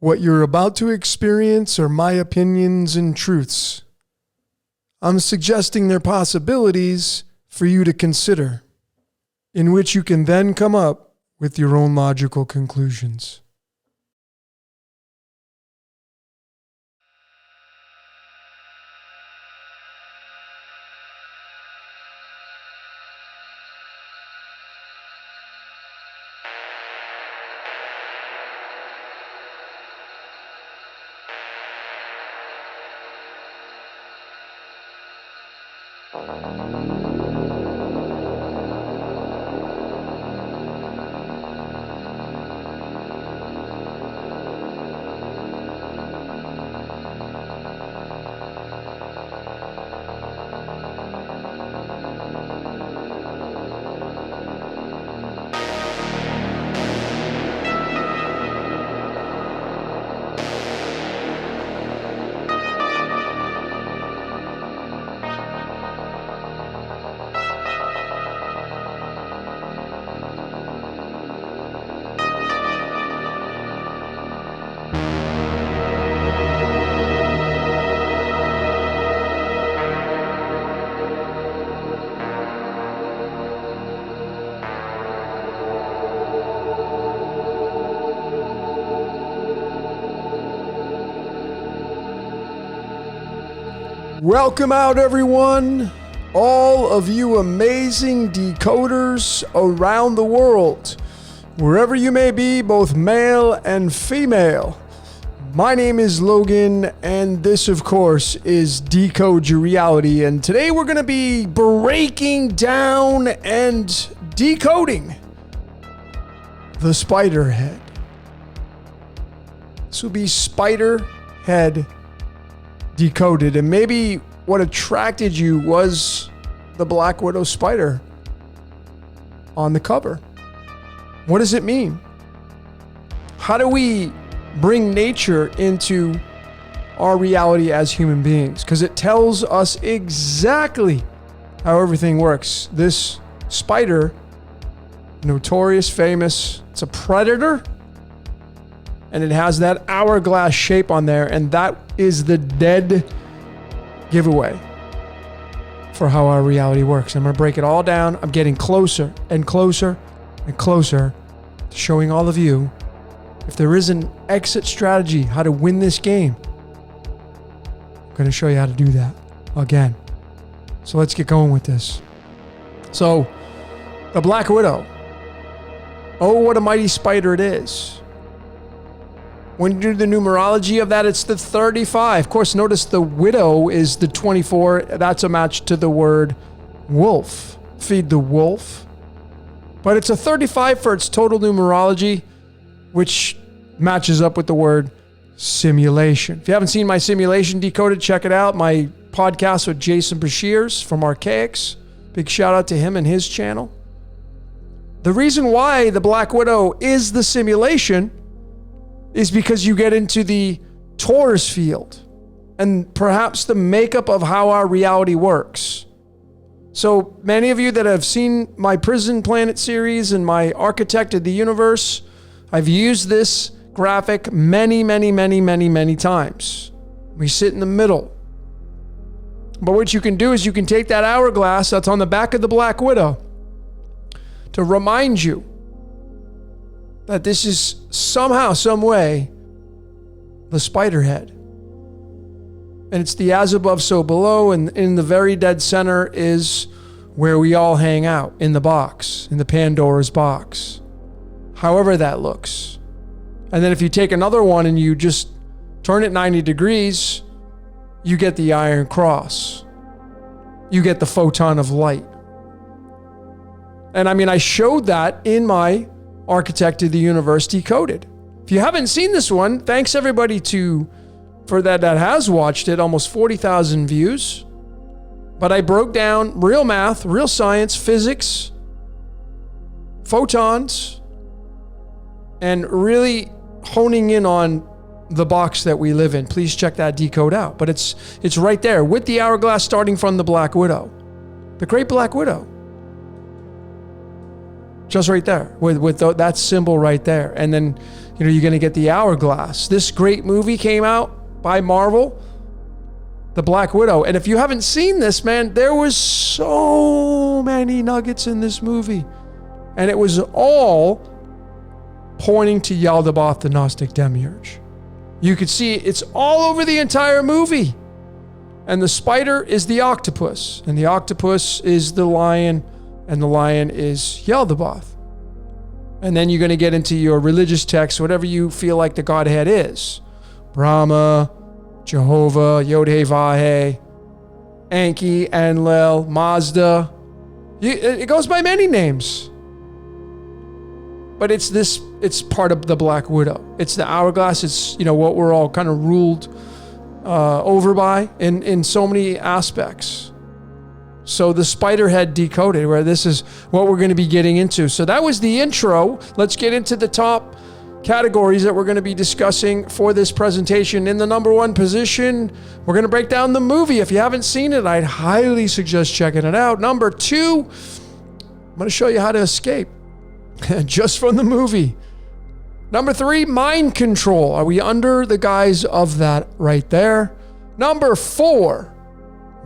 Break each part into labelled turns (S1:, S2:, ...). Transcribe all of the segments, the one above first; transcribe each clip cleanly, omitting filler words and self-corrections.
S1: What you're about to experience are my opinions and truths. I'm suggesting they're possibilities for you to consider, in which you can then come up with your own logical conclusions. Welcome out, everyone, all of you amazing decoders around the world, wherever you may be, both male and female. My name is Logan, and this, of course, is Decode Your Reality, and today we're going to be breaking down and decoding the Spiderhead. This will be Spiderhead Decoded, and maybe what attracted you was the Black Widow spider on the cover. What does it mean? How do we bring nature into our reality as human beings? Because it tells us exactly how everything works. This spider, notorious, famous, it's a predator. And it has that hourglass shape on there, and that is the dead giveaway for how our reality works. I'm going to break it all down. I'm getting closer and closer and closer to showing all of you if there is an exit strategy, how to win this game. I'm going to show you how to do that again. So let's get going with this. So, the Black Widow. Oh, what a mighty spider it is. When you do the numerology of that, it's the 35. Of course, notice the widow is the 24. That's a match to the word wolf. Feed the wolf. But it's a 35 for its total numerology, which matches up with the word simulation. If you haven't seen my simulation decoded, check it out. My podcast with Jason Bashirs from Archaics. Big shout out to him and his channel. The reason why the Black Widow is the simulation is because you get into the torus field and perhaps the makeup of how our reality works. So many of you that have seen my Prison Planet series and my Architected the Universe, I've used this graphic many times. We sit in the middle. But what you can do is you can take that hourglass that's on the back of the Black Widow to remind you that this is somehow, some way, the Spiderhead. And it's the as above, so below, and in the very dead center is where we all hang out, in the box, in the Pandora's box. However that looks. And then if you take another one and you just turn it 90 degrees, you get the Iron Cross. You get the photon of light. And I mean, I showed that in my Architected the Universe Decoded. If you haven't seen this one, thanks everybody for that has watched it, almost 40,000 views. But I broke down real math, real science, physics, photons, and really honing in on the box that we live in. Please check that decode out. But it's right there with the hourglass starting from the Black Widow. The Great Black Widow. Just right there with that symbol right there. And then you're going to get the hourglass. This great movie came out by Marvel, The Black Widow. And if you haven't seen this, man, there was so many nuggets in this movie. And it was all pointing to Yaldabaoth, the Gnostic Demiurge. You could see it's all over the entire movie. And the spider is the octopus. And the octopus is the lion. And the lion is Yaldabaoth. And then you're going to get into your religious texts, whatever you feel like the Godhead is. Brahma, Jehovah, Yod-Heh-Vah-Heh, Enki, Enlil, Mazda. It goes by many names. But it's part of the Black Widow. It's the hourglass. It's, what we're all kind of ruled over by in so many aspects. So the Spiderhead Decoded, where this is what we're going to be getting into. So that was the intro. Let's get into the top categories that we're going to be discussing for this presentation. In the number one position, we're going to break down the movie. If you haven't seen it, I'd highly suggest checking it out. Number two, I'm going to show you how to escape just from the movie. Number three, mind control. Are we under the guise of that right there? Number four,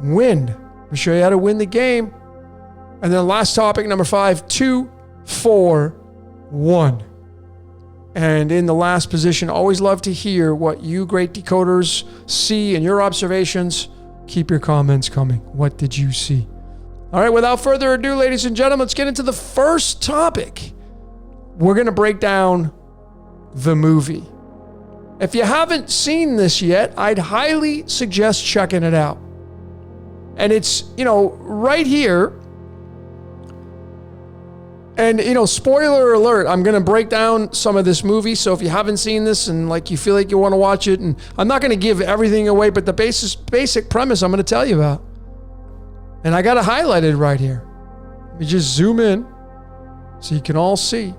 S1: win. I'll show you how to win the game. And then last topic, number five, 2, 4, 1. And in the last position, always love to hear what you great decoders see in your observations. Keep your comments coming. What did you see? All right, without further ado, ladies and gentlemen, let's get into the first topic. We're going to break down the movie. If you haven't seen this yet, I'd highly suggest checking it out. And it's, right here. And, spoiler alert, I'm going to break down some of this movie. So if you haven't seen this and you feel like you want to watch it, and I'm not going to give everything away, but the basic premise I'm going to tell you about. And I got it highlighted right here. Let me just zoom in so you can all see.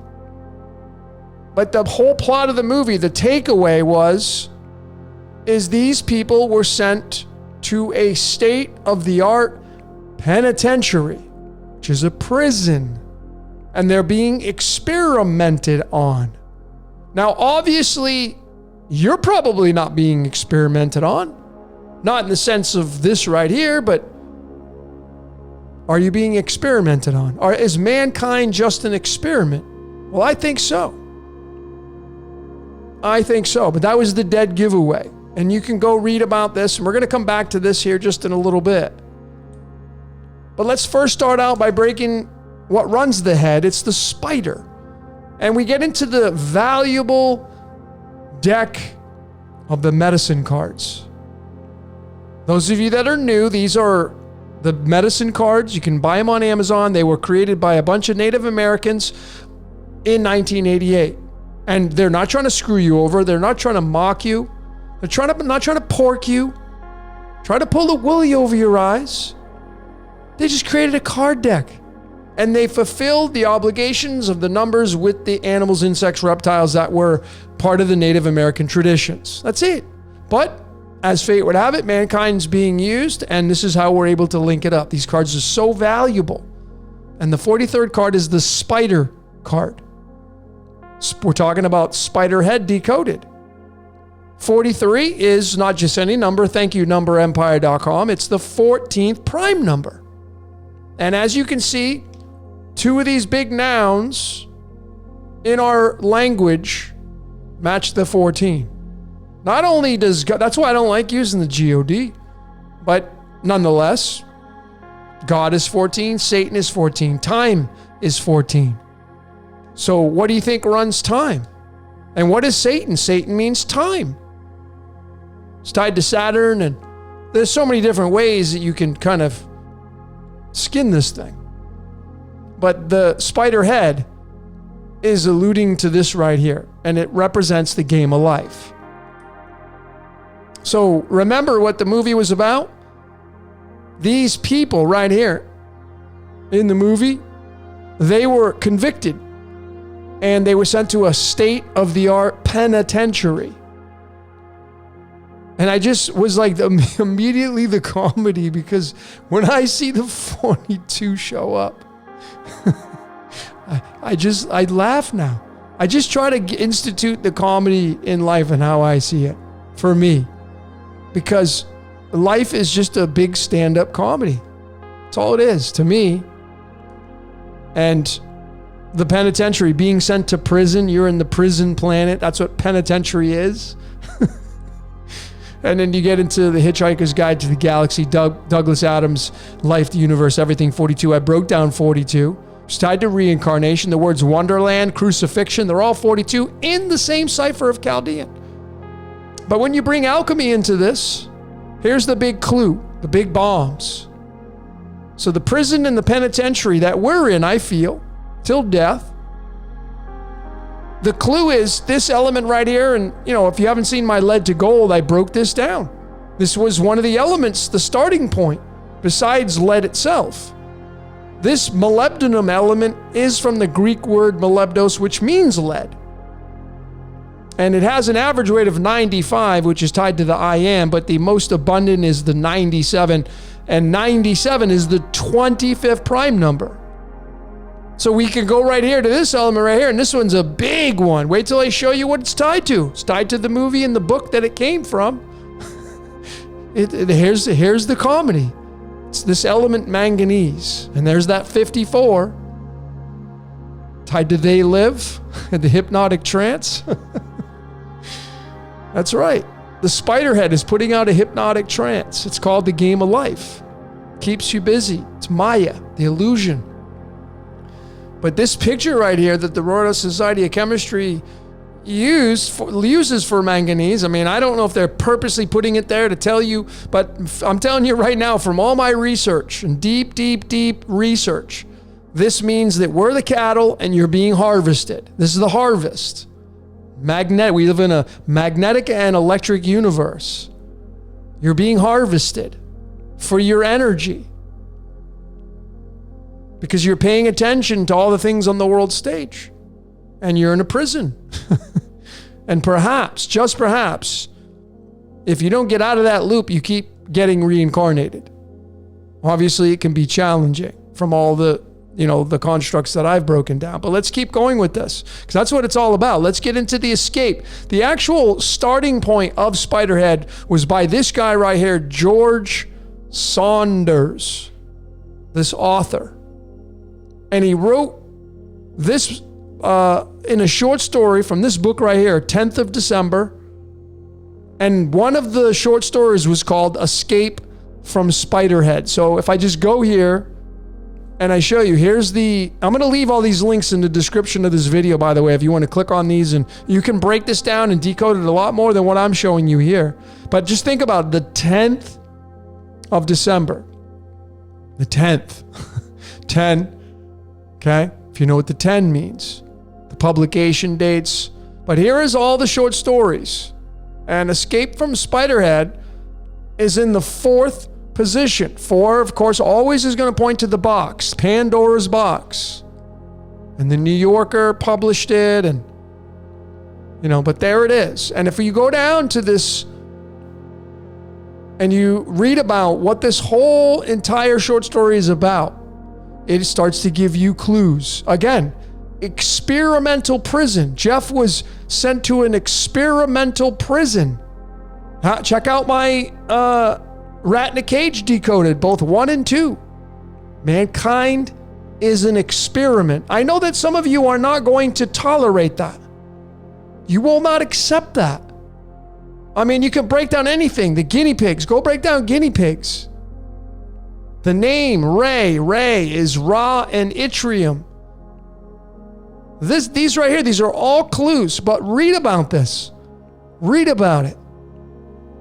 S1: But the whole plot of the movie, the takeaway is these people were sent to a state-of-the-art penitentiary, which is a prison, and they're being experimented on. Now, obviously, you're probably not being experimented on, not in the sense of this right here, but are you being experimented on? Is mankind just an experiment? Well, I think so. But that was the dead giveaway. And you can go read about this, and we're going to come back to this here just in a little bit. But let's first start out by breaking what runs the head. It's the spider. And we get into the valuable deck of the medicine cards. Those of you that are new, these are the medicine cards. You can buy them on Amazon. They were created by a bunch of Native Americans in 1988. And they're not trying to screw you over. They're not trying to mock you. They're not trying to pork you. Try to pull the woolly over your eyes. They just created a card deck. And they fulfilled the obligations of the numbers with the animals, insects, reptiles that were part of the Native American traditions. That's it. But as fate would have it, mankind's being used, and this is how we're able to link it up. These cards are so valuable. And the 43rd card is the spider card. We're talking about Spiderhead Decoded. 43 is not just any number. Thank you, numberempire.com. It's the 14th prime number. And as you can see, two of these big nouns in our language match the 14. Not only does God, that's why I don't like using the God, but nonetheless, God is 14, Satan is 14, time is 14. So what do you think runs time? And what is Satan? Satan means time. It's tied to Saturn, and there's so many different ways that you can kind of skin this thing. But the spider head is alluding to this right here, and it represents the game of life. So remember what the movie was about? These people right here in the movie, they were convicted and they were sent to a state-of-the-art penitentiary. And I just was like, immediately the comedy, because when I see the 42 show up, I laugh now. I just try to institute the comedy in life and how I see it for me, because life is just a big stand-up comedy. That's all it is to me. And the penitentiary, being sent to prison, you're in the prison planet. That's what penitentiary is. And then you get into The Hitchhiker's Guide to the Galaxy, Douglas Adams' Life, the Universe, Everything 42. I broke down 42. It's tied to reincarnation. The words Wonderland, crucifixion, they're all 42 in the same cipher of Chaldean. But when you bring alchemy into this, here's the big clue, the big bombs. So the prison and the penitentiary that we're in, I feel, till death. The clue is this element right here. And, if you haven't seen my Lead to Gold, I broke this down. This was one of the elements, the starting point, besides lead itself. This molybdenum element is from the Greek word molybdos, which means lead. And it has an average weight of 95, which is tied to the IM, but the most abundant is the 97. And 97 is the 25th prime number. So we can go right here to this element right here, and this one's a big one. Wait till I show you what it's tied to. It's tied to the movie and the book that it came from. Here's the comedy. It's this element manganese. And there's that 54. Tied to They Live and the hypnotic trance. That's right. The Spiderhead is putting out a hypnotic trance. It's called the Game of Life. Keeps you busy. It's Maya, the illusion. But this picture right here that the Royal Society of Chemistry uses for manganese, I mean, I don't know if they're purposely putting it there to tell you, but I'm telling you right now from all my research and deep, deep, deep research, this means that we're the cattle and you're being harvested. This is the harvest. We live in a magnetic and electric universe. You're being harvested for your energy because you're paying attention to all the things on the world stage and you're in a prison. And perhaps, just perhaps, if you don't get out of that loop, you keep getting reincarnated. Obviously, it can be challenging from all the constructs that I've broken down. But let's keep going with this, because that's what it's all about. Let's get into the escape. The actual starting point of Spiderhead was by this guy right here, George Saunders, this author. And he wrote this in a short story from this book right here, 10th of December. And one of the short stories was called Escape from Spiderhead. So if I just go here and I show you, I'm going to leave all these links in the description of this video, by the way, if you want to click on these, and you can break this down and decode it a lot more than what I'm showing you here. But just think about the 10th of December. The 10th. 10. Okay? If you know what the 10 means. The publication dates. But here is all the short stories. And Escape from Spiderhead is in the 4th position. 4, of course, always is going to point to the box, Pandora's box. And the New Yorker published it, and but there it is. And if you go down to this and you read about what this whole entire short story is about, it starts to give you clues. Again, experimental prison. Jeff was sent to an experimental prison. Check out my Rat in a Cage Decoded, both 1 and 2. Mankind is an experiment. I know that some of you are not going to tolerate that. You will not accept that. I mean, you can break down anything. The guinea pigs. Go break down guinea pigs. The name Ray is Ra and Yttrium. These right here, these are all clues, but read about this. Read about it.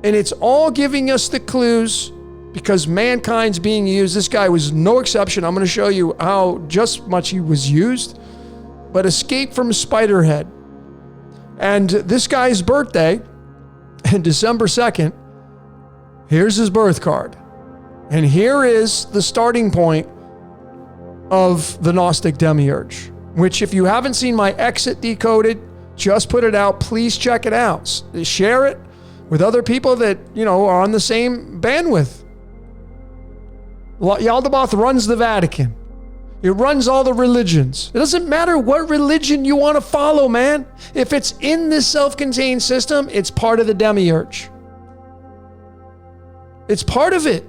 S1: And it's all giving us the clues because mankind's being used. This guy was no exception. I'm going to show you how just much he was used. But Escape from Spiderhead. And this guy's birthday, December 2nd, here's his birth card. And here is the starting point of the Gnostic Demiurge, which if you haven't seen my Exit Decoded, just put it out. Please check it out. Share it with other people that, are on the same bandwidth. Yaldabaoth runs the Vatican. It runs all the religions. It doesn't matter what religion you want to follow, man. If it's in this self-contained system, it's part of the demiurge. It's part of it.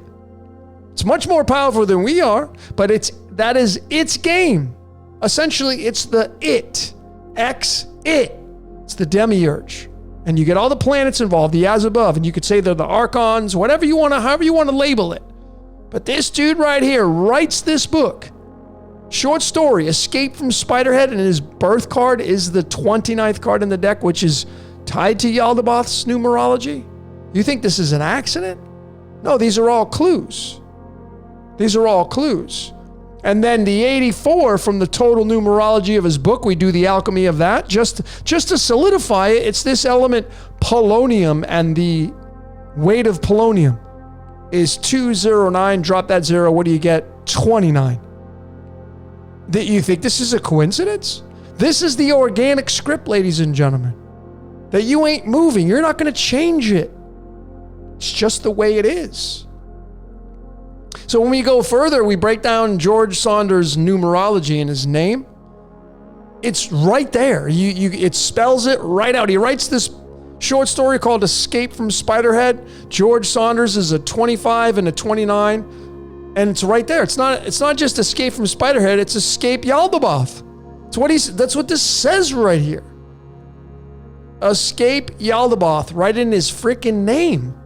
S1: It's much more powerful than we are, but that is its game. Essentially, it's the it. It's the demiurge. And you get all the planets involved, the as above, and you could say they're the archons, however you want to label it. But this dude right here writes this book. Short story, Escape from Spiderhead, and his birth card is the 29th card in the deck, which is tied to Yaldabaoth's numerology. You think this is an accident? No, these are all clues. These are all clues. And then the 84 from the total numerology of his book, we do the alchemy of that. Just to solidify it, it's this element polonium, and the weight of polonium is 209. Drop that zero. What do you get? 29. That you think this is a coincidence? This is the organic script, ladies and gentlemen. That you ain't moving. You're not going to change it. It's just the way it is. So when we go further, we break down George Saunders' numerology in his name. It's right there. It spells it right out. He writes this short story called Escape from Spiderhead. George Saunders is a 25 and a 29. And it's right there. It's not just Escape from Spiderhead, it's Escape Yaldabaoth. That's what this says right here. Escape Yaldabaoth, right in his freaking name.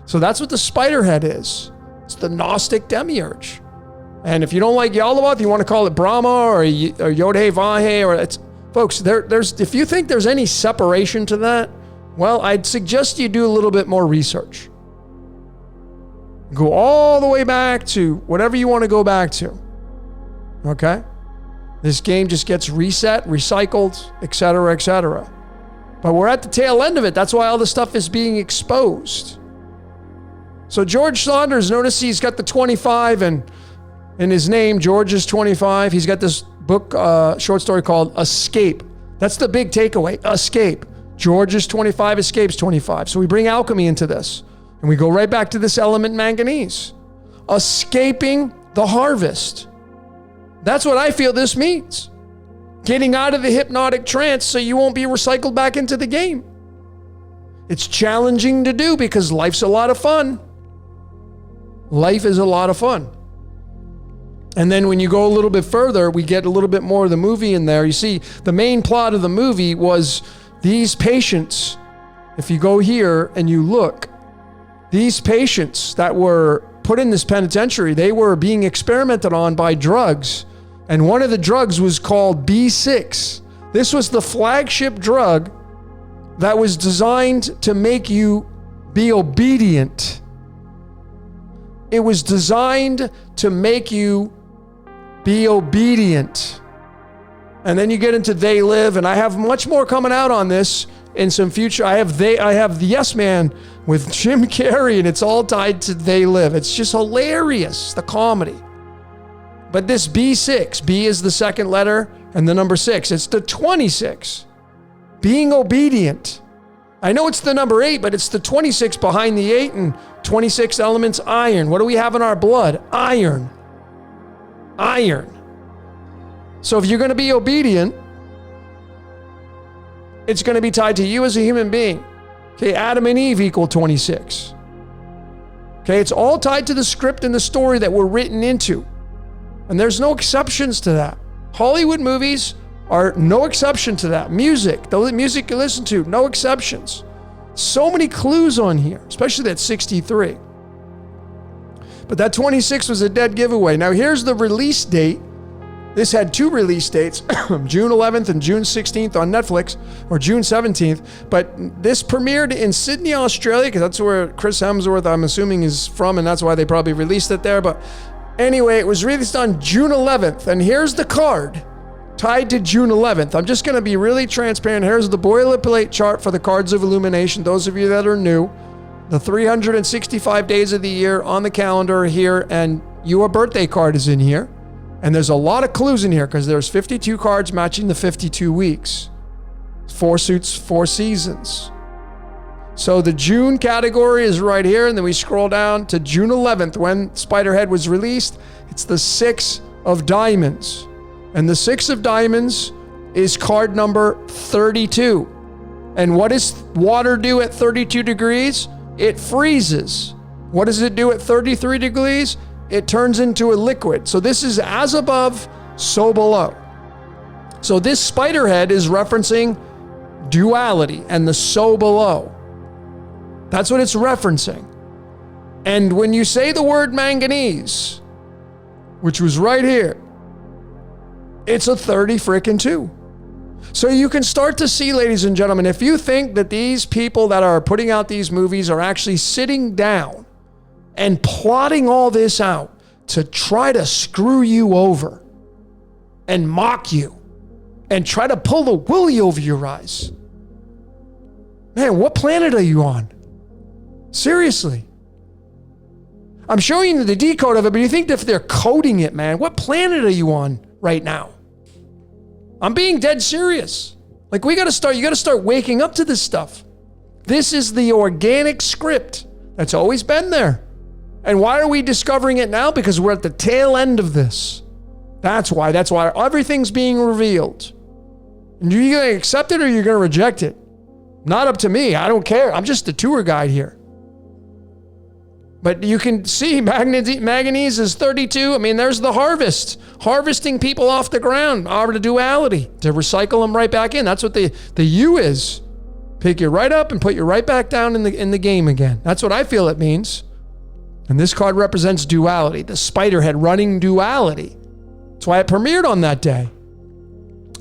S1: So that's what the Spiderhead is. It's the Gnostic demiurge. And if you don't like Yaldabaoth, you want to call it Brahma or Yod-Heh Vah-Heh, or it's folks, there's if you think there's any separation to that, well, I'd suggest you do a little bit more research. Go all the way back to whatever you want to go back to. Okay? This game just gets reset, recycled, etc., etc. But we're at the tail end of it. That's why all this stuff is being exposed. So George Saunders, notice he's got the 25 in his name. George is 25. He's got this book, short story called Escape. That's the big takeaway. Escape. George is 25, Escape's 25. So we bring alchemy into this. And we go right back to this element manganese. Escaping the harvest. That's what I feel this means. Getting out of the hypnotic trance so you won't be recycled back into the game. It's challenging to do because life's a lot of fun. Life is a lot of fun. And then when you go a little bit further, we get a little bit more of the movie in there. You see, the main plot of the movie was these patients. If you go here and you look, these patients that were put in this penitentiary, they were being experimented on by drugs. And one of the drugs was called B6. This was the flagship drug that was designed to make you be obedient. It was designed to make you be obedient. And then you get into They Live, and I have much more coming out on this in some future. I have the Yes Man with Jim Carrey, and it's all tied to They Live. It's just hilarious, the comedy. But this B6, B is the second letter, and the number 6. It's the 26. Being obedient. I know it's the number 8, but it's the 26 behind the 8, and 26 elements iron. What do we have in our blood? Iron. Iron. So if you're going to be obedient, it's going to be tied to you as a human being. Okay, Adam and Eve equal 26. Okay, it's all tied to the script and the story that we're written into. And there's no exceptions to that. Hollywood movies are no exception to that. Music, the music you listen to, no exceptions. So many clues on here, especially that 63. But that 26 was a dead giveaway. Now here's the release date. This had 2 release dates, June 11th and June 16th on Netflix, or June 17th. But this premiered in Sydney, Australia, because that's where Chris Hemsworth, I'm assuming, is from, and that's why they probably released it there. But anyway, it was released on June 11th, and here's the card tied to June 11th. I'm just going to be really transparent. Here's the boilerplate chart for the Cards of Illumination. Those of you that are new, the 365 days of the year on the calendar here, and your birthday card is in here. And there's a lot of clues in here because there's 52 cards matching the 52 weeks. 4 suits, 4 seasons. So the June category is right here, and then we scroll down to June 11th when Spiderhead was released. It's the 6 of diamonds. And the 6 of diamonds is card number 32. And what does water do at 32 degrees? It freezes. What does it do at 33 degrees? It turns into a liquid. So this is as above, so below. So this Spiderhead is referencing duality and the so below. That's what it's referencing. And when you say the word manganese, which was right here, it's a 30 freaking 2. So you can start to see, ladies and gentlemen, if you think that these people that are putting out these movies are actually sitting down and plotting all this out to try to screw you over and mock you and try to pull the woolly over your eyes, man, what planet are you on? Seriously. I'm showing you the decode of it, but you think if they're coding it, man, what planet are you on right now? I'm being dead serious. Like, you got to start waking up to this stuff. This is the organic script that's always been there. And why are we discovering it now? Because we're at the tail end of this. That's why everything's being revealed. And you're going to accept it or you're going to reject it. Not up to me. I don't care. I'm just a tour guide here. But you can see manganese is 32. I mean, there's the harvest. Harvesting people off the ground. Our duality. To recycle them right back in. That's what the U is. Pick you right up and put you right back down in the game again. That's what I feel it means. And this card represents duality. The Spiderhead running duality. That's why it premiered on that day.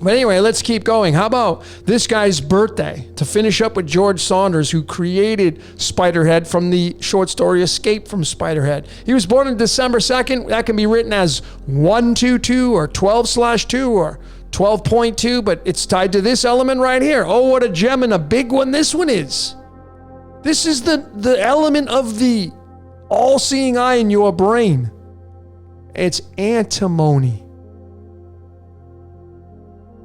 S1: But anyway, let's keep going. How about this guy's birthday? To finish up with George Saunders, who created Spiderhead from the short story Escape from Spiderhead. He was born on December 2nd. That can be written as 122 or 12/2 or 12.2, but it's tied to this element right here. Oh, what a gem and a big one this one is. This is the element of the all-seeing eye in your brain. It's antimony.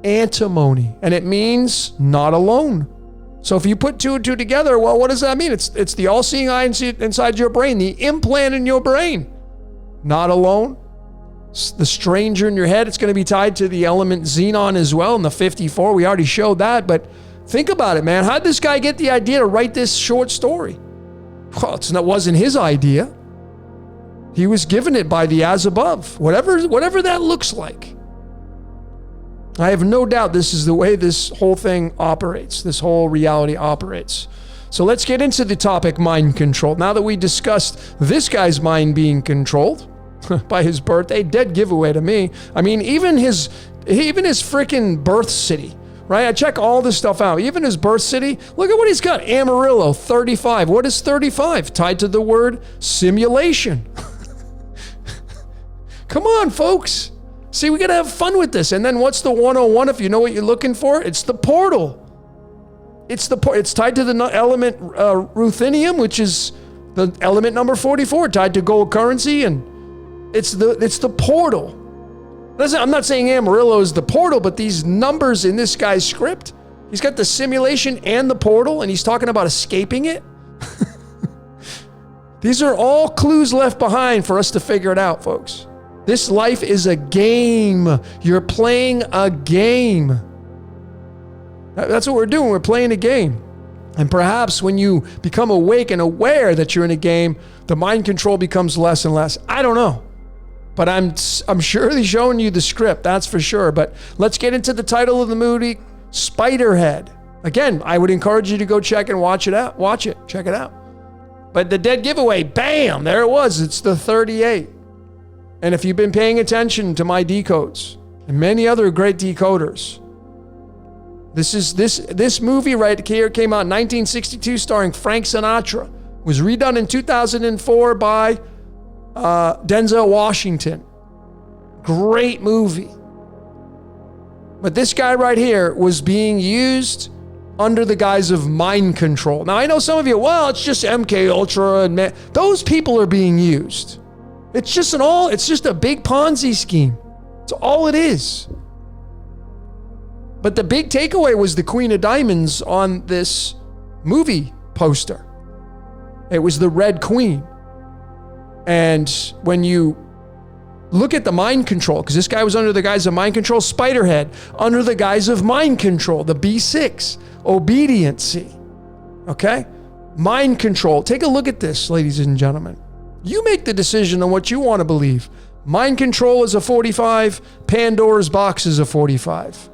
S1: Antimony, and it means not alone. So if you put 2 and 2 together, well, what does that mean? It's the all-seeing eye inside your brain, the implant in your brain. Not alone. The stranger in your head, it's going to be tied to the element xenon as well in the 54. We already showed that, but think about it, man. How did this guy get the idea to write this short story? Well, it wasn't his idea. He was given it by the as above, whatever that looks like. I have no doubt this is the way this whole thing operates, this whole reality operates. So let's get into the topic mind control. Now that we discussed this guy's mind being controlled by his birthday, dead giveaway to me. I mean, even his freaking birth city, right? I check all this stuff out. Even his birth city, look at what he's got. Amarillo, 35. What is 35? Tied to the word simulation. Come on, folks. See, we got to have fun with this. And then what's the 101 if you know what you're looking for? It's the portal. It's tied to the element ruthenium, which is the element number 44, tied to gold currency, and it's the portal. I'm not saying Amarillo is the portal, but these numbers in this guy's script, he's got the simulation and the portal, and he's talking about escaping it. These are all clues left behind for us to figure it out, folks. This life is a game. You're playing a game. That's what we're doing. We're playing a game. And perhaps when you become awake and aware that you're in a game, the mind control becomes less and less. I don't know. But I'm surely showing you the script, that's for sure. But let's get into the title of the movie, Spiderhead. Again, I would encourage you to go check and watch it out. Watch it. Check it out. But the dead giveaway, bam, there it was. It's the 38. And if you've been paying attention to my decodes and many other great decoders, this movie right here came out in 1962 starring Frank Sinatra. Was redone in 2004 by Denzel Washington. Great movie. But this guy right here was being used under the guise of mind control. Now I know some of you, well, it's just MK Ultra and those people are being used. It's just a big Ponzi scheme. It's all it is. But the big takeaway was the Queen of Diamonds on this movie poster. It was the Red Queen. And when you Look at the mind control, because this guy was under the guise of mind control. Spiderhead, under the guise of mind control. The B6, obediency. Okay? Mind control. Take a look at this, ladies and gentlemen. You make the decision on what you want to believe. Mind control is a 45. Pandora's box is a 45.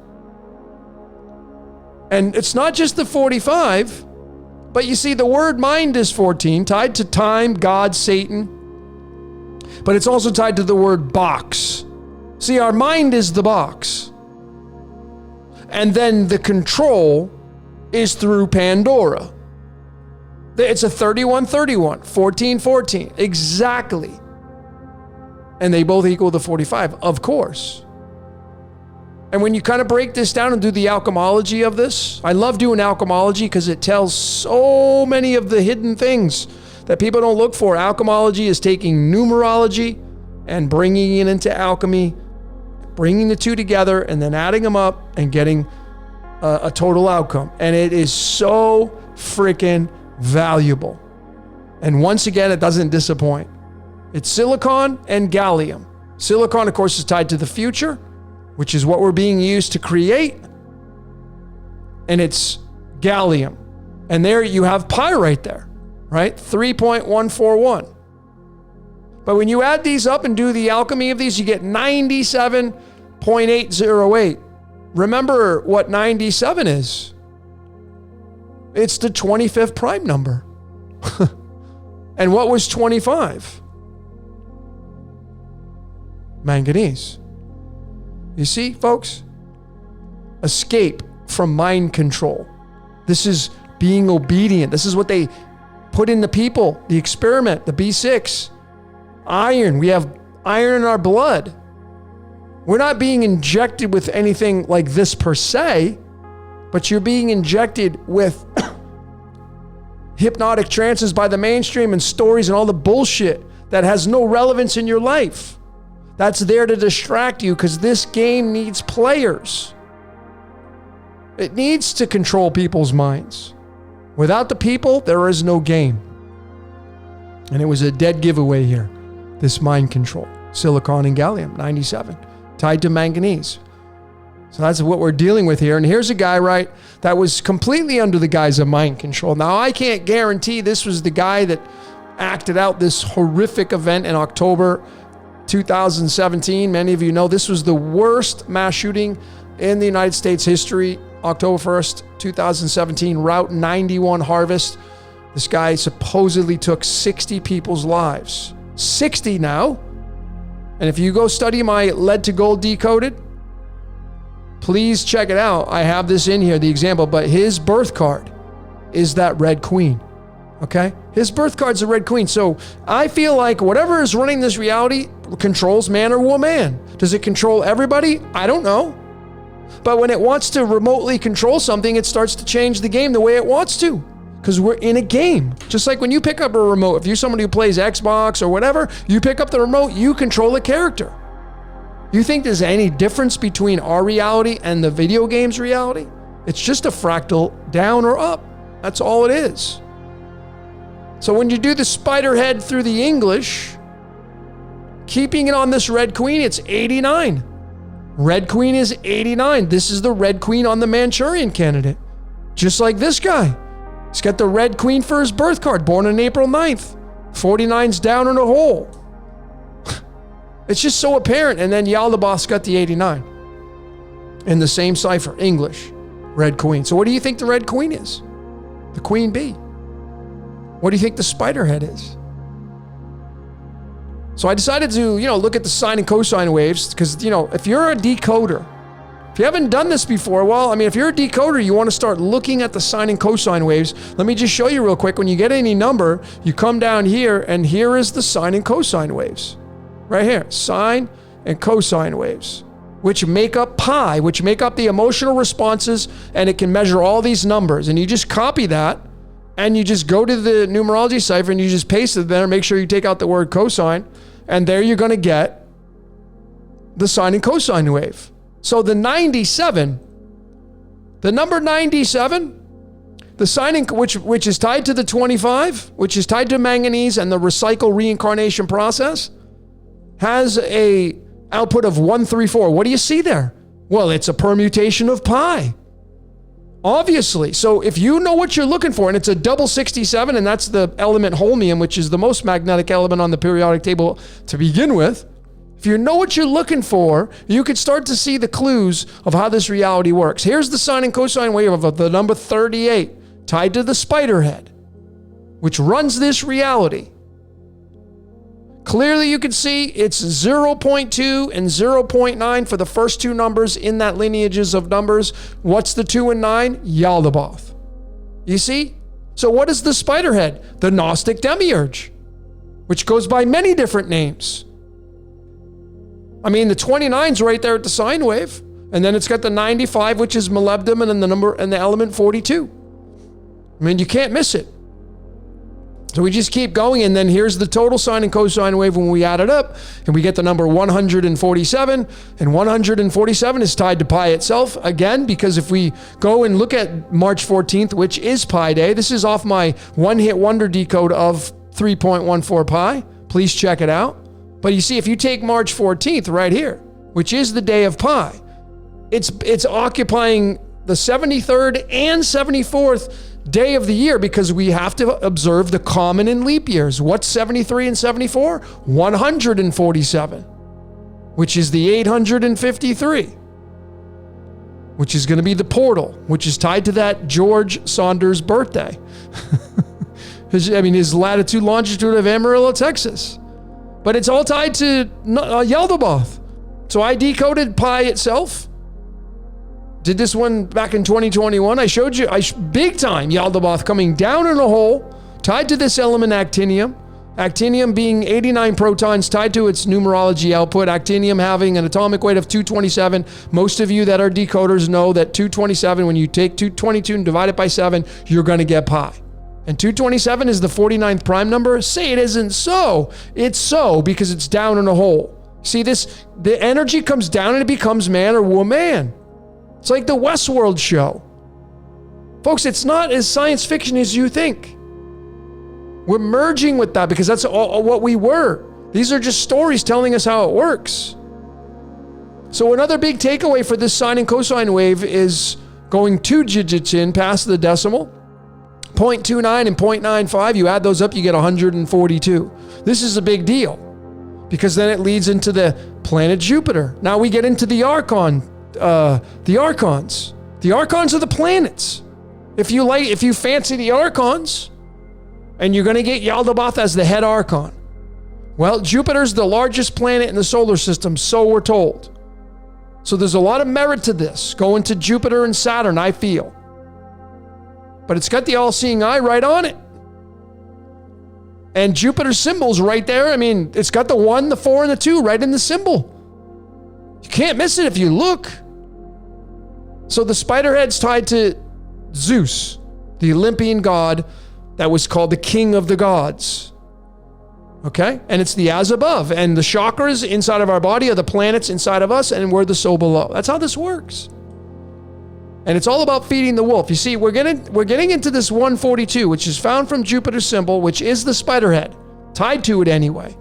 S1: And it's not just the 45, but you see the word mind is 14, tied to time, God, Satan. But it's also tied to the word box. See, our mind is the box. And then the control is through Pandora. It's a 31-31, 14-14, exactly. And they both equal the 45, of course. And when you kind of break this down and do the alchemology of this, I love doing alchemology because it tells so many of the hidden things that people don't look for. Alchemology is taking numerology and bringing it into alchemy, bringing the two together and then adding them up and getting a total outcome. And it is so freaking valuable. And once again, it doesn't disappoint. It's silicon and gallium. Silicon, of course, is tied to the future, which is what we're being used to create. And it's gallium. And there you have pi right there, right? 3.141. But when you add these up and do the alchemy of these, you get 97.808. Remember what 97 is. It's the 25th prime number. And what was 25? Manganese. You see, folks? Escape from mind control. This is being obedient. This is what they put in the people, the experiment, the B6. Iron. We have iron in our blood. We're not being injected with anything like this per se, but you're being injected with hypnotic trances by the mainstream and stories and all the bullshit that has no relevance in your life. That's there to distract you because this game needs players. It needs to control people's minds. Without the people, there is no game. And it was a dead giveaway here. This mind control. Silicon and gallium, 97. Tied to manganese. So that's what we're dealing with here. And here's a guy, right, that was completely under the guise of mind control. Now, I can't guarantee this was the guy that acted out this horrific event in October 2017. Many of you know this was the worst mass shooting in the United States history. October 1st, 2017, Route 91 Harvest. This guy supposedly took 60 people's lives. 60 now. And if you go study my Lead to Gold Decoded, please check it out. I have this in here, the example, but his birth card is that Red Queen. Okay? His birth card's a Red Queen. So I feel like whatever is running this reality controls man or woman. Does it control everybody? I don't know. But when it wants to remotely control something, it starts to change the game the way it wants to. Because we're in a game. Just like when you pick up a remote, if you're somebody who plays Xbox or whatever, you pick up the remote, you control a character. You think there's any difference between our reality and the video game's reality? It's just a fractal down or up. That's all it is. So when you do the Spiderhead through the English, keeping it on this Red Queen, it's 89. Red Queen is 89. This is the Red Queen on the Manchurian Candidate. Just like this guy. He's got the Red Queen for his birth card, born on April 9th. 49's down in a hole. It's just so apparent. And then Yaldabaoth's got the 89 in the same cipher, English, Red Queen. So what do you think the Red Queen is? The Queen Bee. What do you think the Spiderhead is? So I decided to, look at the sine and cosine waves because, if you're a decoder, if you haven't done this before, if you're a decoder, you want to start looking at the sine and cosine waves. Let me just show you real quick. When you get any number, you come down here and here is the sine and cosine waves. Right here, sine and cosine waves, which make up pi, which make up the emotional responses, and it can measure all these numbers. And you just copy that, and you just go to the numerology cipher, and you just paste it there. Make sure you take out the word cosine, and there you're going to get the sine and cosine wave. So the 97, the number 97, the sine, which is tied to the 25, which is tied to manganese and the recycle reincarnation process, has a output of 134. What do you see there? Well, it's a permutation of pi. Obviously. So if you know what you're looking for, and it's a double 67, and that's the element holmium, which is the most magnetic element on the periodic table to begin with. If you know what you're looking for, you could start to see the clues of how this reality works. Here's the sine and cosine wave of the number 38 tied to the Spiderhead, which runs this reality. Clearly, you can see it's 0.2 and 0.9 for the first two numbers in that lineages of numbers. What's the 2 and 9? Yaldabaoth. You see? So what is the Spiderhead? The Gnostic Demiurge, which goes by many different names. I mean, the 29's right there at the sine wave, and then it's got the 95, which is molybdenum, and the number and the element 42. I mean, you can't miss it. So we just keep going, and then here's the total sine and cosine wave when we add it up, and we get the number 147, and 147 is tied to pi itself, again, because if we go and look at March 14th, which is Pi Day, this is off my one-hit wonder decode of 3.14 pi. Please check it out. But you see, if you take March 14th right here, which is the day of pi, it's occupying the 73rd and 74th day of the year, because we have to observe the common in leap years. What's 73 and 74? 147, which is the 853, which is going to be the portal, which is tied to that George Saunders birthday. his latitude, longitude of Amarillo, Texas. But it's all tied to Yaldabaoth. So I decoded pi itself. Did this one back in 2021. I showed you big time Yaldabaoth coming down in a hole, tied to this element actinium. Actinium being 89 protons tied to its numerology output. Actinium having an atomic weight of 227. Most of you that are decoders know that 227, when you take 222 and divide it by 7, you're going to get pi. And 227 is the 49th prime number. Say it isn't so. It's so because it's down in a hole. See this? The energy comes down and it becomes man or woman. It's like the Westworld show. Folks, it's not as science fiction as you think. We're merging with that because that's all what we were. These are just stories telling us how it works. So another big takeaway for this sine and cosine wave is going 2 digits in past the decimal. 0.29 and 0.95, you add those up, you get 142. This is a big deal because then it leads into the planet Jupiter. Now we get into the archons. The archons are the planets. If you fancy the archons, and you're going to get Yaldabaoth as the head archon. Well, Jupiter's the largest planet in the solar system, so we're told. So there's a lot of merit to this, going to Jupiter and Saturn, I feel. But it's got the all-seeing eye right on it. And Jupiter's symbol's right there. I mean, it's got the 1, the 4, and the 2 right in the symbol. You can't miss it if you look. So the Spiderhead's tied to Zeus, the Olympian god that was called the king of the gods. Okay? And it's the as above. And the chakras inside of our body are the planets inside of us, and we're the so below. That's how this works. And it's all about feeding the wolf. You see, we're getting into this 142, which is found from Jupiter's symbol, which is the Spiderhead, tied to it anyway.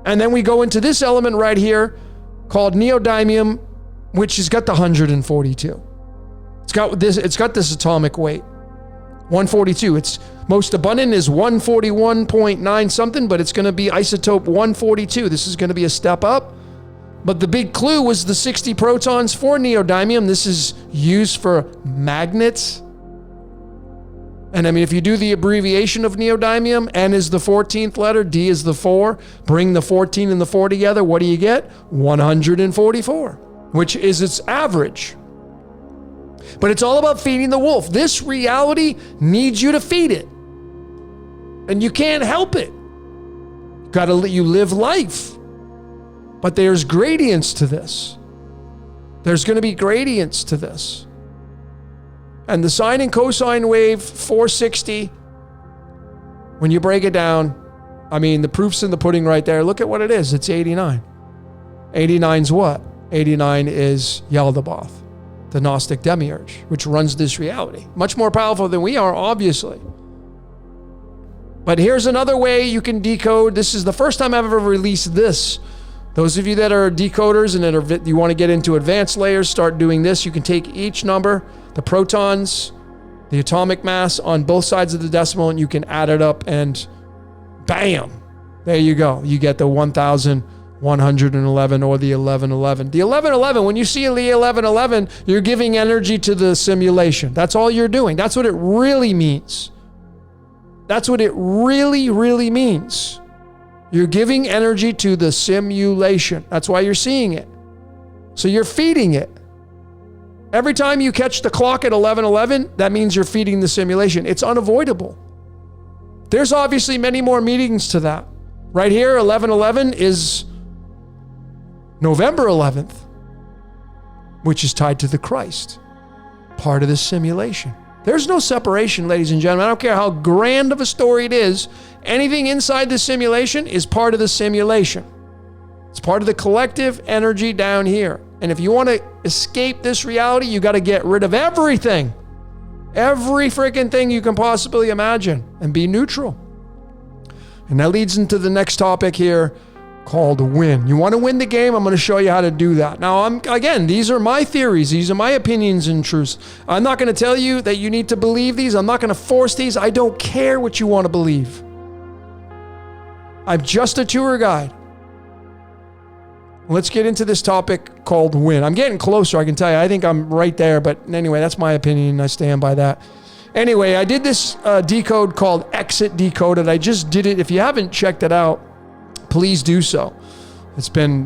S1: And then we go into this element right here called neodymium, which has got the 142. It's got this atomic weight. 142. Its most abundant is 141.9 something, but it's going to be isotope 142. This is going to be a step up. But the big clue was the 60 protons for neodymium. This is used for magnets. And I mean, if you do the abbreviation of neodymium, N is the 14th letter, D is the 4. Bring the 14 and the 4 together, what do you get? 144, which is its average. But it's all about feeding the wolf. This reality needs you to feed it. And you can't help it. You live life. But there's gradients to this. There's going to be gradients to this. And the sine and cosine wave 460, when you break it down, I mean, the proof's in the pudding right there. Look at what it is. It's 89. 89's what? 89 is Yaldabaoth, the Gnostic Demiurge, which runs this reality. Much more powerful than we are, obviously. But here's another way you can decode. This is the first time I've ever released this Those of you that are decoders and that you want to get into advanced layers, start doing this. You can take each number, the protons, the atomic mass on both sides of the decimal, and you can add it up and bam, there you go. You get the 1,111 or the 1111. The 1111, when you see the 1111, you're giving energy to the simulation. That's all you're doing. That's what it really means. That's what it really, really means. You're giving energy to the simulation. That's why you're seeing it. So you're feeding it. Every time you catch the clock at 11:11, that means you're feeding the simulation. It's unavoidable. There's obviously many more meanings to that. Right here, 11:11 is November 11th, which is tied to the Christ, part of the simulation. There's no separation, ladies and gentlemen. I don't care how grand of a story it is. Anything inside the simulation is part of the simulation. It's part of the collective energy down here. And if you want to escape this reality, you got to get rid of everything. Every freaking thing you can possibly imagine and be neutral. And that leads into the next topic here called win. You want to win the game? I'm going to show you how to do that. Now, again, these are my theories. These are my opinions and truths. I'm not going to tell you that you need to believe these. I'm not going to force these. I don't care what you want to believe. I'm just a tour guide. Let's get into this topic called win. I'm getting closer, I can tell you. I think I'm right there, but anyway, that's my opinion. I stand by that. Anyway, I did this decode called Exit Decoded. I just did it. If you haven't checked it out, please do so. It's been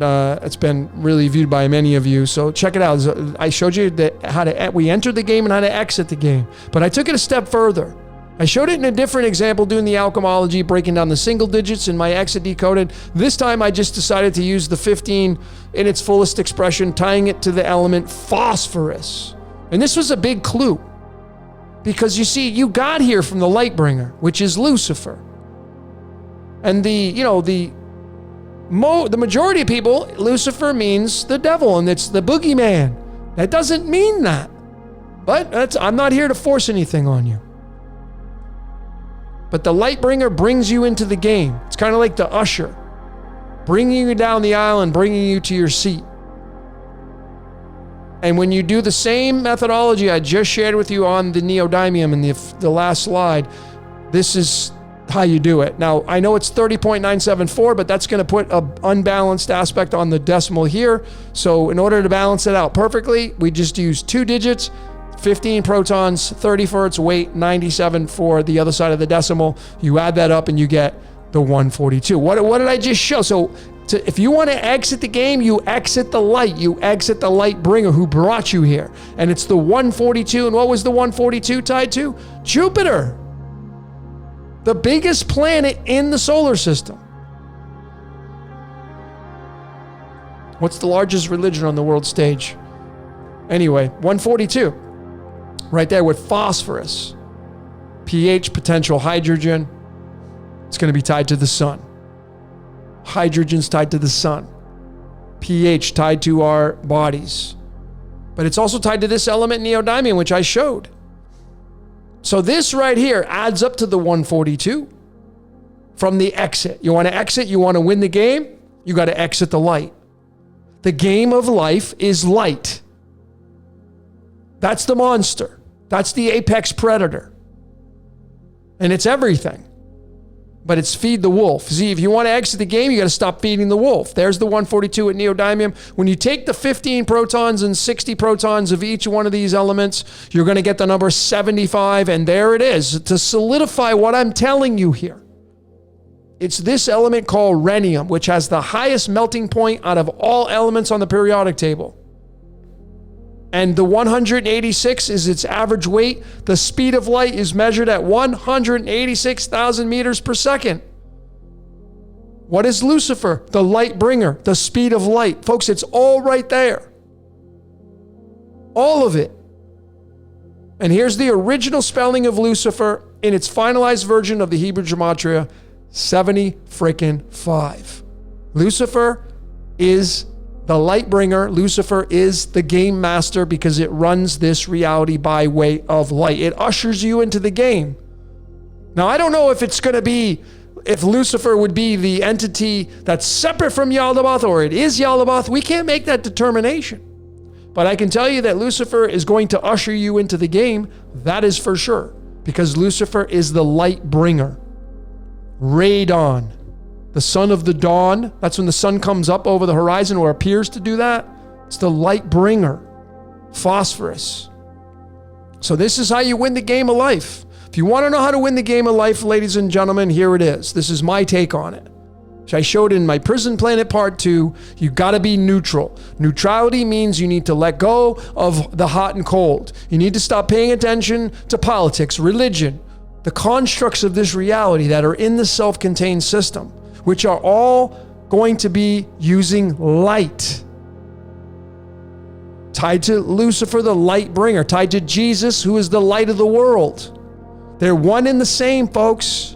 S1: really viewed by many of you, so check it out. I showed you how we entered the game and how to exit the game, but I took it a step further. I showed it in a different example doing the alchemology, breaking down the single digits in my Exit Decoded. This time I just decided to use the 15 in its fullest expression, tying it to the element phosphorus. And this was a big clue because you see, you got here from the Lightbringer, which is Lucifer. And the majority of people, Lucifer means the devil and it's the boogeyman. That doesn't mean that. But I'm not here to force anything on you. But the Lightbringer brings you into the game. It's kind of like the usher, bringing you down the aisle and bringing you to your seat. And when you do the same methodology I just shared with you on the neodymium in the last slide, this is how you do it. Now, I know it's 30.974, but that's going to put an unbalanced aspect on the decimal here. So in order to balance it out perfectly, we just use 2 digits, 15 protons, 30 for its weight, 97 for the other side of the decimal. You add that up and you get the 142. What did I just show? So if you want to exit the game, you exit the light. You exit the Lightbringer who brought you here. And it's the 142. And what was the 142 tied to? Jupiter, the biggest planet in the solar system. What's the largest religion on the world stage? Anyway, 142. Right there with phosphorus. pH, potential hydrogen. It's going to be tied to the sun. Hydrogen's tied to the sun. pH tied to our bodies. But it's also tied to this element neodymium, which I showed. So this right here adds up to the 142 from the exit. You want to exit, you want to win the game, you got to exit the light. The game of life is light. That's the monster. That's the apex predator. And it's everything. But it's feed the wolf. See, if you want to exit the game, you got to stop feeding the wolf. There's the 142 at neodymium. When you take the 15 protons and 60 protons of each one of these elements, you're going to get the number 75. And there it is. To solidify what I'm telling you here, it's this element called rhenium, which has the highest melting point out of all elements on the periodic table. And the 186 is its average weight. The speed of light is measured at 186,000 meters per second. What is Lucifer? The Lightbringer, the speed of light. Folks, it's all right there. All of it. And here's the original spelling of Lucifer in its finalized version of the Hebrew Gematria, 70-5. Lucifer is the Lightbringer. Lucifer is the game master because it runs this reality by way of light. It ushers you into the game. Now, I don't know if it's going to be if Lucifer would be the entity that's separate from Yaldabaoth, or it is Yaldabaoth, we can't make that determination. But I can tell you that Lucifer is going to usher you into the game. That is for sure. Because Lucifer is the light bringer. Radon, the son of the dawn. That's when the sun comes up over the horizon, or appears to do that. It's the light bringer. Phosphorus. So this is how you win the game of life. If you want to know how to win the game of life, ladies and gentlemen, here it is. This is my take on it, which I showed in my Prison Planet Part 2. You got to be neutral. Neutrality means you need to let go of the hot and cold. You need to stop paying attention to politics, religion, the constructs of this reality that are in the self-contained system, which are all going to be using light. Tied to Lucifer, the light bringer, tied to Jesus, who is the light of the world. They're one and the same, folks.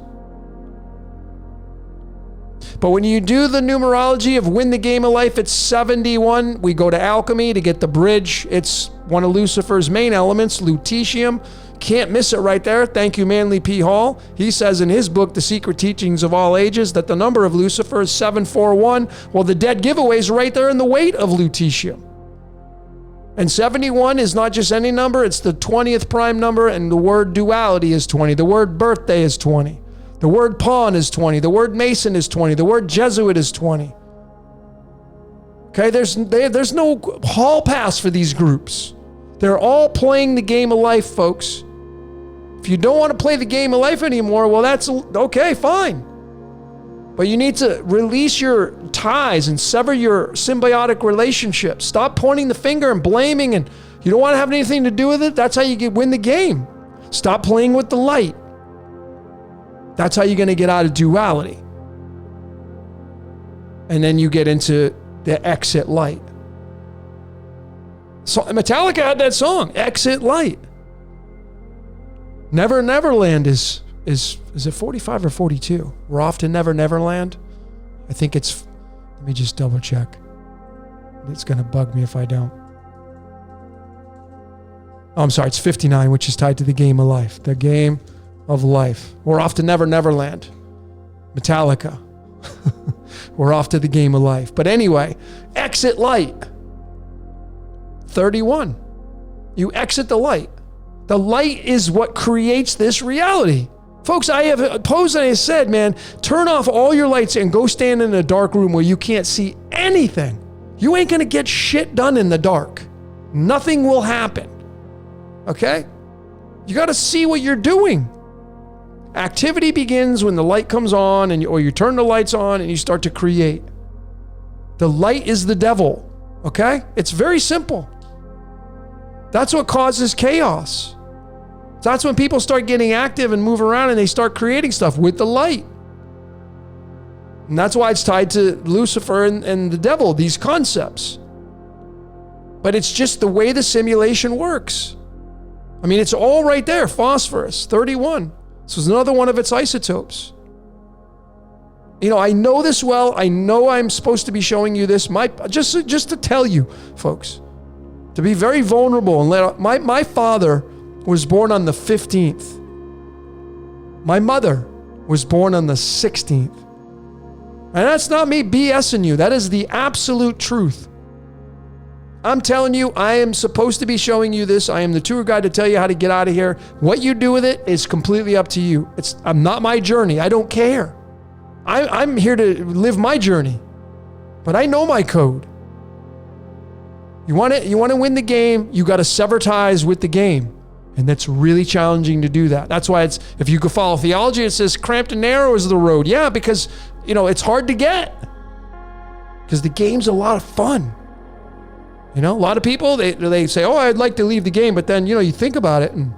S1: But when you do the numerology of win the game of life, it's 71. We go to alchemy to get the bridge. It's one of Lucifer's main elements, lutetium. Can't miss it right there. Thank you, Manly P. Hall. He says in his book, The Secret Teachings of All Ages, that the number of Lucifer is 741. Well, the dead giveaway is right there in the weight of lutetium. And 71 is not just any number, it's the 20th prime number, and the word duality is 20. The word birthday is 20. The word pawn is 20. The word Mason is 20. The word Jesuit is 20. Okay, there's no hall pass for these groups. They're all playing the game of life, folks. If you don't want to play the game of life anymore, well, that's okay, fine. But you need to release your ties and sever your symbiotic relationships. Stop pointing the finger and blaming, and you don't want to have anything to do with it. That's how you win the game. Stop playing with the light. That's how you're going to get out of duality. And then you get into the exit light. So Metallica had that song, Exit Light. Never Neverland is it 45 or 42? We're off to Never Neverland. I think it's, let me just double check. It's going to bug me if I don't. Oh, I'm sorry, it's 59, which is tied to the game of life. The game of life. We're off to Never Neverland. Metallica. We're off to the game of life. But anyway, exit light. 31. You exit the light. The light is what creates this reality. Folks, I have posed and I said, man, turn off all your lights and go stand in a dark room where you can't see anything. You ain't going to get shit done in the dark. Nothing will happen. Okay? You got to see what you're doing. Activity begins when the light comes on, or you turn the lights on and you start to create. The light is the devil. Okay? It's very simple. That's what causes chaos. That's when people start getting active and move around and they start creating stuff with the light. And that's why it's tied to Lucifer and the devil, these concepts. But it's just the way the simulation works. I mean, it's all right there. Phosphorus, 31. This was another one of its isotopes. You know, I know this well. I know I'm supposed to be showing you this. Just to tell you, folks, to be very vulnerable and my father was born on the 15th. My mother was born on the 16th. And that's not me BSing you. That is the absolute truth. I'm telling you, I am supposed to be showing you this. I am the tour guide to tell you how to get out of here. What you do with it is completely up to you. I'm not my journey. I don't care. I'm here to live my journey. But I know my code. You want to win the game, you got to sever ties with the game. And that's really challenging to do that. That's why if you could follow theology, it says cramped and narrow is the road. Yeah, because, it's hard to get. Because the game's a lot of fun. A lot of people, they say, oh, I'd like to leave the game. But then, you think about it. And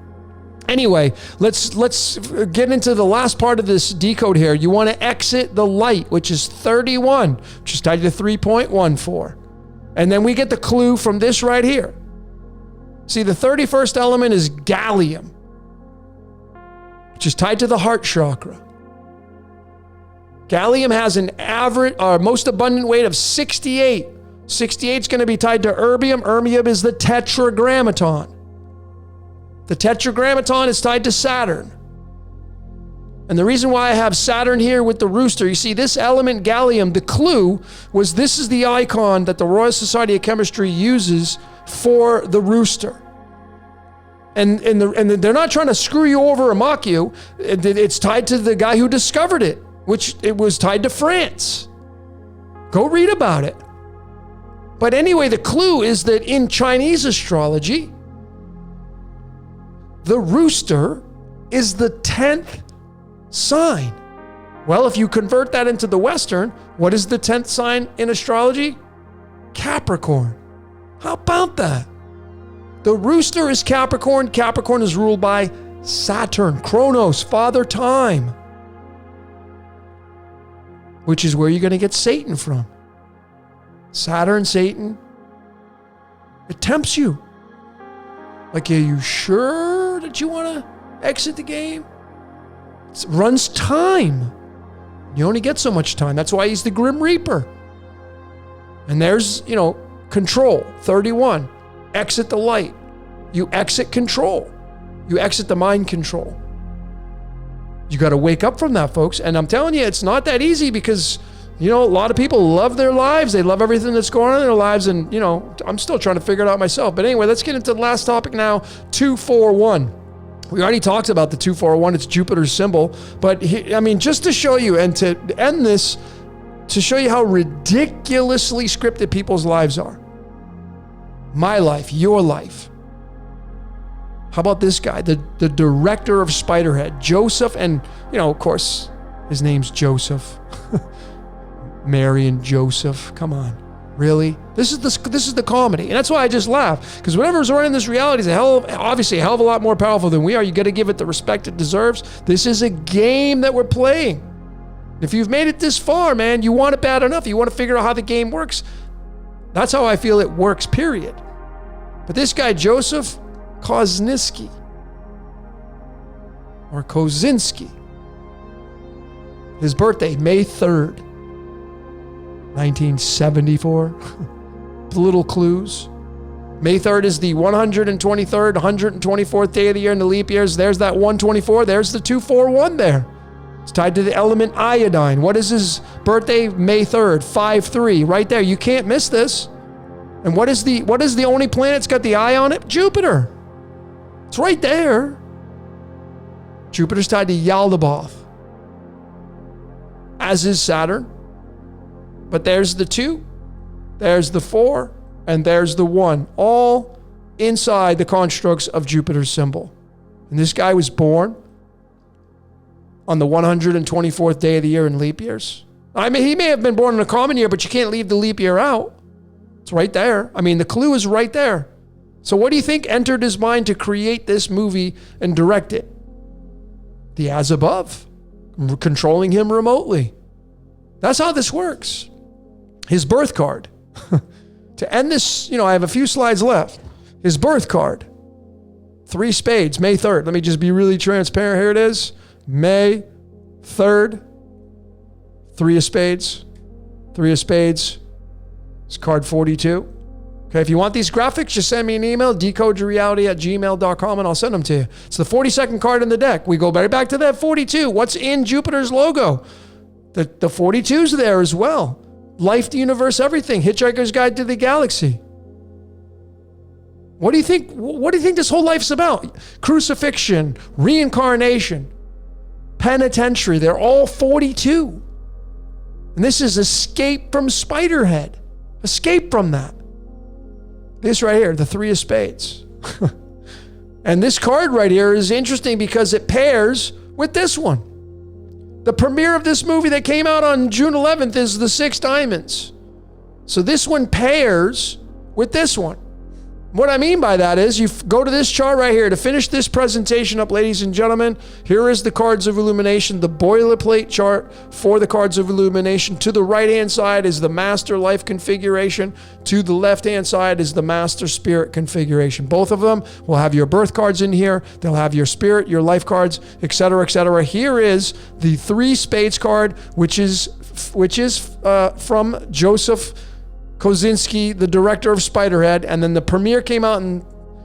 S1: anyway, let's get into the last part of this decode here. You want to exit the light, which is 31, which is tied to 3.14. And then we get the clue from this right here. See, the 31st element is gallium, which is tied to the heart chakra. Gallium has an average, most abundant weight of 68. 68 is going to be tied to erbium. Erbium is the tetragrammaton. The tetragrammaton is tied to Saturn. And the reason why I have Saturn here with the rooster, you see this element gallium, the clue was this is the icon that the Royal Society of Chemistry uses for the rooster. And they're not trying to screw you over or mock you. It's tied to the guy who discovered it, which it was tied to France. Go read about it. But anyway, the clue is that in Chinese astrology, the rooster is the 10th sign. Well, if you convert that into the Western, what is the 10th sign in astrology? Capricorn. How about that? The rooster is Capricorn. Capricorn is ruled by Saturn, Kronos, Father Time, which is where you're going to get Satan from. Saturn, Satan, it tempts you. Like, are you sure that you want to exit the game? It runs time. You only get so much time. That's why he's the Grim Reaper. And there's, control, 31. Exit the light. You exit control. You exit the mind control. You got to wake up from that, folks. And I'm telling you, it's not that easy because, a lot of people love their lives. They love everything that's going on in their lives. And, I'm still trying to figure it out myself. But anyway, let's get into the last topic now, 241. We already talked about the 241. It's Jupiter's symbol. But, just to show you and to end this, to show you how ridiculously scripted people's lives are. My life, your life. How about this guy, the director of Spiderhead, Joseph, and, of course, his name's Joseph. Mary and Joseph, come on, really? This is the comedy, and that's why I just laugh, because whatever's running this reality is obviously a hell of a lot more powerful than we are. You got to give it the respect it deserves. This is a game that we're playing. If you've made it this far, man, you want it bad enough. You want to figure out how the game works. That's how I feel it works, period. But this guy, Joseph Kosinski, or Kosinski, his birthday, May 3rd, 1974. Little clues. May 3rd is the 123rd, 124th day of the year in the leap years. There's that 124. There's the 241 there. It's tied to the element iodine. What is his birthday? May 3rd, 5-3, right there. You can't miss this. And what is the only planet that's got the eye on it? Jupiter. It's right there. Jupiter's tied to Yaldabaoth, as is Saturn. But there's the 2, there's the 4, and there's the 1, all inside the constructs of Jupiter's symbol. And this guy was born on the 124th day of the year in leap years. He may have been born in a common year, but you can't leave the leap year out. It's right there. The clue is right there. So what do you think entered his mind to create this movie and direct it? The as above, controlling him remotely. That's how this works. His birth card. To end this, I have a few slides left. His birth card. 3 spades, May 3rd. Let me just be really transparent. Here it is. May 3rd. 3 of spades. 3 of spades. It's card 42. Okay, if you want these graphics, just send me an email, decodeyourreality@gmail.com, and I'll send them to you. It's the 42nd card in the deck. We go right back to that 42. What's in Jupiter's logo? The 42's there as well. Life, the universe, everything. Hitchhiker's Guide to the Galaxy. What do you think? What do you think this whole life's about? Crucifixion, reincarnation, penitentiary. They're all 42. And this is escape from Spiderhead. Escape from that. This right here, the 3 of spades. And this card right here is interesting because it pairs with this one. The premiere of this movie that came out on June 11th is the 6 diamonds. So this one pairs with this one. What I mean by that is you go to this chart right here to finish this presentation up, ladies and gentlemen. Here is the cards of illumination, the boilerplate chart for the cards of illumination. To the right-hand side is the master life configuration. To the left-hand side is the master spirit configuration. Both of them will have your birth cards in here. They'll have your spirit, your life cards, etc., etc. Here is the 3 spades card, which is from Joseph Kosinski, the director of Spiderhead, and then the premiere came out in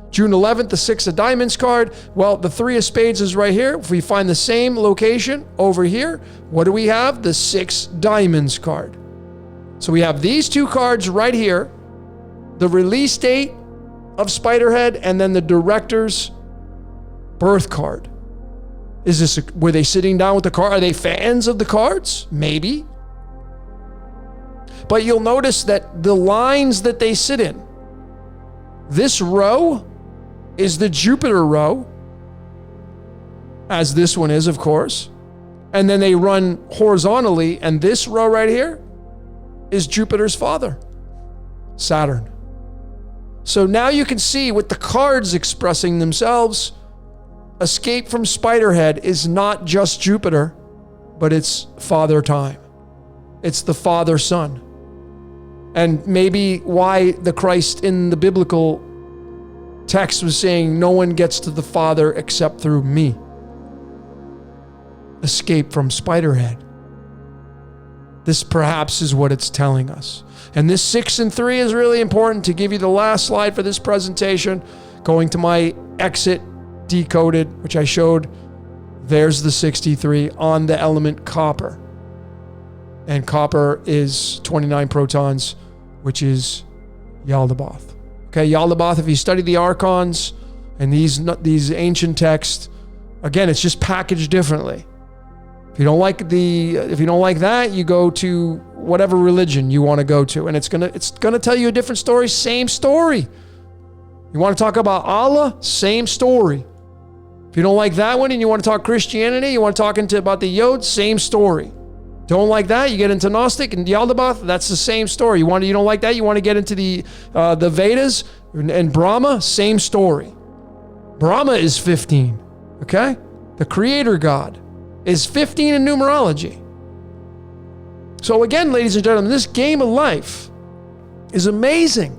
S1: June 11th, the 6 of diamonds card. Well, the 3 of spades is right here. If we find the same location over here, what do we have? The 6 diamonds card. So we have these 2 cards right here, the release date of Spiderhead, and then the director's birth card. Were they sitting down with the card? Are they fans of the cards? Maybe. But you'll notice that the lines that they sit in, this row is the Jupiter row, as this one is, of course. And then they run horizontally, and this row right here is Jupiter's father, Saturn. So now you can see with the cards expressing themselves, escape from Spiderhead is not just Jupiter, but it's father time. It's the father son. And maybe why the Christ in the biblical text was saying, no one gets to the Father except through me. Escape from Spiderhead. This perhaps is what it's telling us. And this 6 and 3 is really important. To give you the last slide for this presentation, going to my exit decoded, which I showed, there's the 63 on the element copper. And copper is 29 protons, which is Yaldabaoth. Okay, Yaldabaoth, if you study the archons and these ancient texts, again, it's just packaged differently. If you don't like that, you go to whatever religion you want to go to, and it's gonna tell you a different story, same story. You want to talk about Allah, same story. If you don't like that one and you want to talk Christianity, you want to talk about the Yod, same story. Don't like that, you get into Gnostic and Yaldabaoth, that's the same story. You don't like that, you want to get into the Vedas and Brahma, same story. Brahma is 15, okay? The creator God is 15 in numerology. So again, ladies and gentlemen, this game of life is amazing.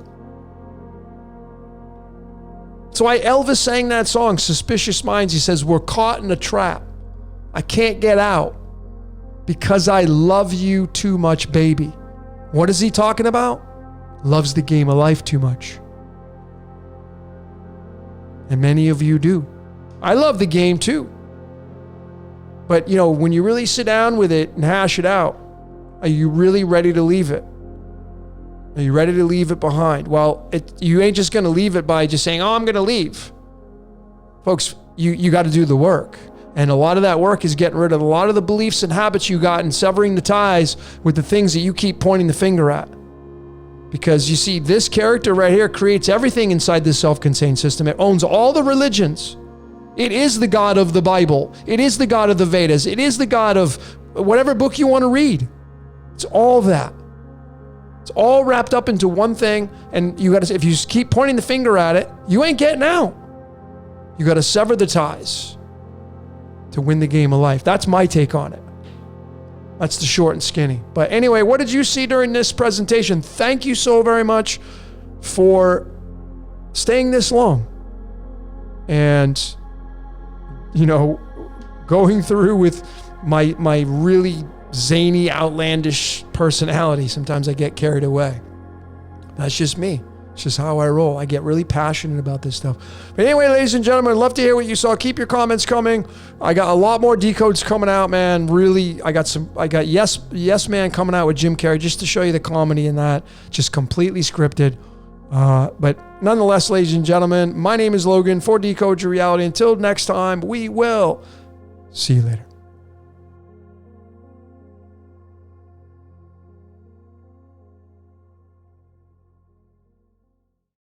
S1: That's why Elvis sang that song, Suspicious Minds. He says, we're caught in a trap. I can't get out. Because I love you too much, baby. What is he talking about? Loves the game of life too much. And many of you do. I love the game too. But when you really sit down with it and hash it out, are you really ready to leave it? Are you ready to leave it behind? Well, you ain't just going to leave it by just saying, oh, I'm going to leave. Folks, you got to do the work. And a lot of that work is getting rid of a lot of the beliefs and habits you got and severing the ties with the things that you keep pointing the finger at. Because you see, this character right here creates everything inside this self-contained system. It owns all the religions. It is the God of the Bible. It is the God of the Vedas. It is the God of whatever book you want to read. It's all that. It's all wrapped up into one thing. And you got to, if you just keep pointing the finger at it, you ain't getting out. You got to sever the ties to win the game of life. That's my take on it. That's the short and skinny. But anyway, what did you see during this presentation? Thank you so very much for staying this long. And, going through with my really zany, outlandish personality. Sometimes I get carried away. That's just me. It's just how I roll. I get really passionate about this stuff. But anyway, ladies and gentlemen, I'd love to hear what you saw. Keep your comments coming. I got a lot more decodes coming out, man. Really, I got Yes Man coming out with Jim Carrey just to show you the comedy in that. Just completely scripted. But nonetheless, ladies and gentlemen, my name is Logan for Decode Your Reality. Until next time, we will see you later.